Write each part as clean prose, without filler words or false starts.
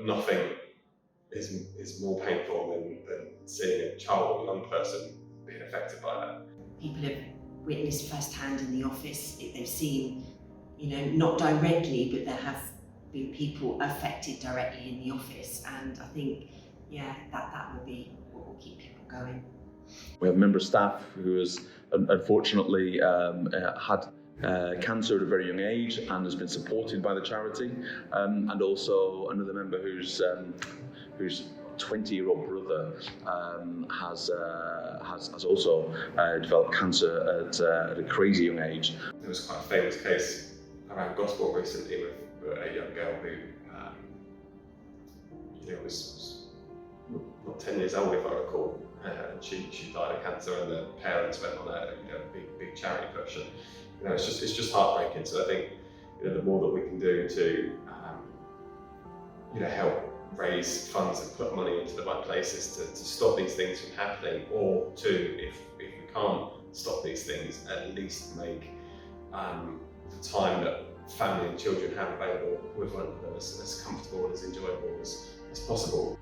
nothing is more painful than seeing a child or young person being affected by that. People have witnessed firsthand in the office, they've seen, not directly, but there have been people affected directly in the office, and I think, that will be what will keep people going. We have a member of staff who has unfortunately had cancer at a very young age and has been supported by the charity, and also another member whose 20-year-old brother has also developed cancer at a crazy young age. There was quite a famous case around Gosport recently with a young girl who was not 10 years old, if I recall, and she died of cancer, and the parents went on a big charity push, and it's just heartbreaking. So I think the more that we can do to help raise funds and put money into the right places to stop these things from happening, or to, if we can't stop these things, at least make the time that family and children have available with one of them as comfortable and as enjoyable as possible.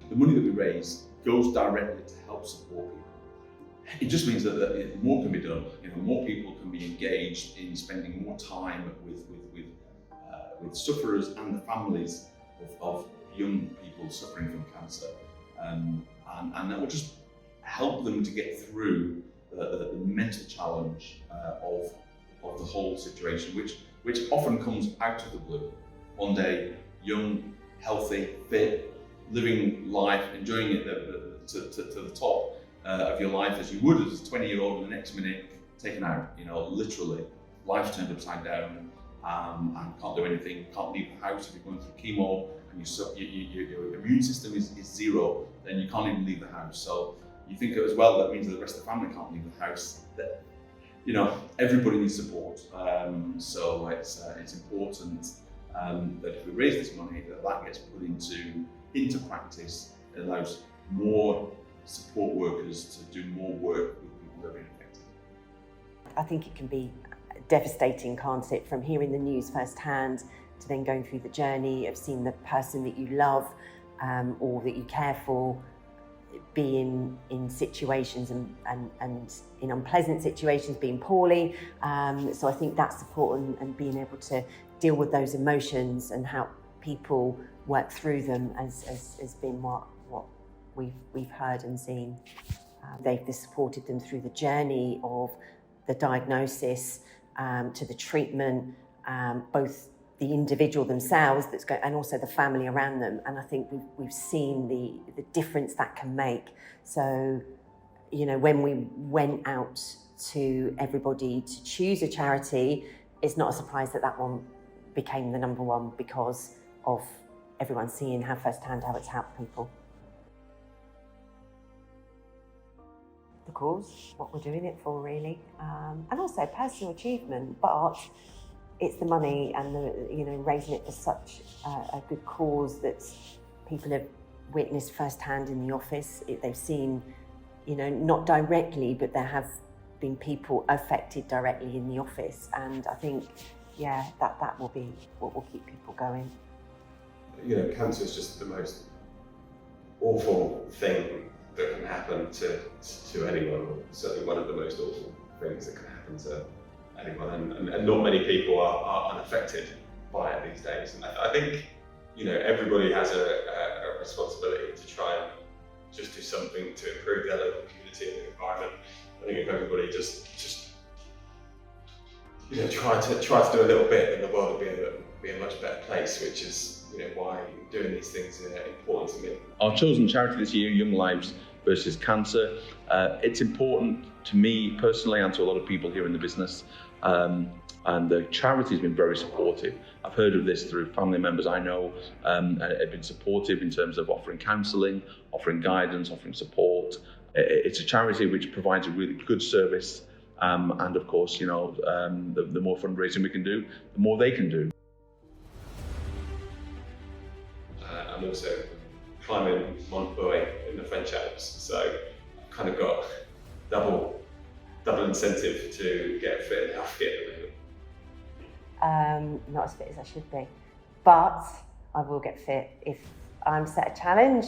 The money that we raise goes directly to help support people. It just means that more can be done. More people can be engaged in spending more time with sufferers and the families of young people suffering from cancer, and that will just help them to get through the mental challenge of the whole situation, which often comes out of the blue. One day, young, healthy, fit, living life, enjoying it to the top of your life as you would as a 20-year-old, and the next minute taken out. Literally, life turned upside down, and can't do anything, can't leave the house if you're going through chemo, and your immune system is zero, then you can't even leave the house. So you think as well, that means that the rest of the family can't leave the house. That everybody needs support. So it's important that if we raise this money, that gets put into practice. It allows more support workers to do more work with people that are being affected. I think it can be devastating, can't it, from hearing the news firsthand to then going through the journey of seeing the person that you love or that you care for be in situations and in unpleasant situations, being poorly. So I think that support and being able to deal with those emotions and help people work through them has been what we've heard and seen. They've supported them through the journey of the diagnosis to the treatment, both the individual themselves and also the family around them. And I think we've seen the difference that can make. So, when we went out to everybody to choose a charity, it's not a surprise that one became the number one, because of everyone seeing firsthand how it's helped people. The cause, what we're doing it for, really, and also personal achievement, but it's the money and the raising it for such a good cause that people have witnessed firsthand in the office. They've seen, not directly, but there have been people affected directly in the office, and I think, that will be what will keep people going. Cancer is just the most awful thing that can happen to anyone, or certainly one of the most awful things that can happen to anyone, and not many people are unaffected by it these days. And I think everybody has a responsibility to try and just do something to improve their local community and the environment. I think if everybody just try to do a little bit, then the world will be a much better place, which is why doing these things is important to me. Our chosen charity this year, Young Lives versus Cancer, it's important to me personally and to a lot of people here in the business, and the charity has been very supportive. I've heard of this through family members I know, and have been supportive in terms of offering counselling, offering guidance, offering support. It's a charity which provides a really good service, and of course, the more fundraising we can do, the more they can do. I'm also climbing Mont Bouet in the French Alps, so I've kind of got double incentive to get fit and healthy at the moment. Not as fit as I should be. but I will get fit if I'm set a challenge.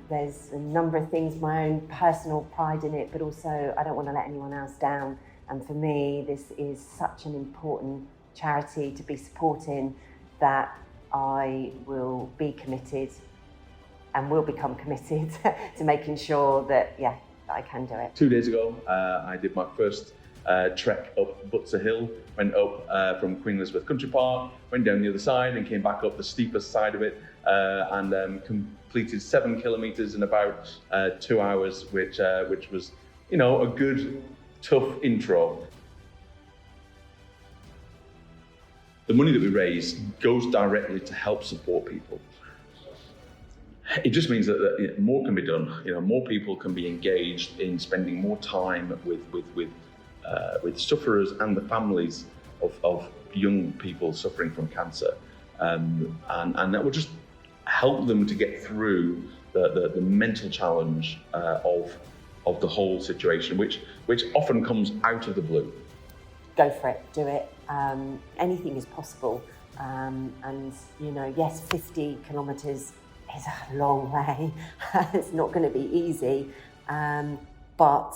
There's a number of things, my own personal pride in it, but also I don't want to let anyone else down. And for me, this is such an important charity to be supporting that I will be committed and will become committed to making sure that, that I can do it. 2 days ago, I did my first trek up Butser Hill, went up from Queen Elizabeth Country Park, went down the other side and came back up the steepest side of it and completed 7 kilometres in about 2 hours, which was, a good, tough intro. The money that we raise goes directly to help support people. It just means that more can be done. More people can be engaged in spending more time with sufferers and the families of young people suffering from cancer, and that will just help them to get through the mental challenge of the whole situation, which often comes out of the blue. Go for it, do it. Anything is possible, and yes, 50 kilometres is a long way. It's not going to be easy, but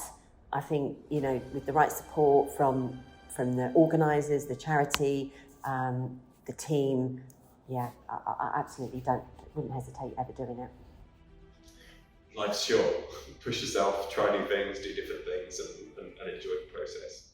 I think with the right support from the organisers, the charity, the team, I absolutely wouldn't hesitate ever doing it. Life's short. Push yourself, try new things, do different things, and enjoy the process.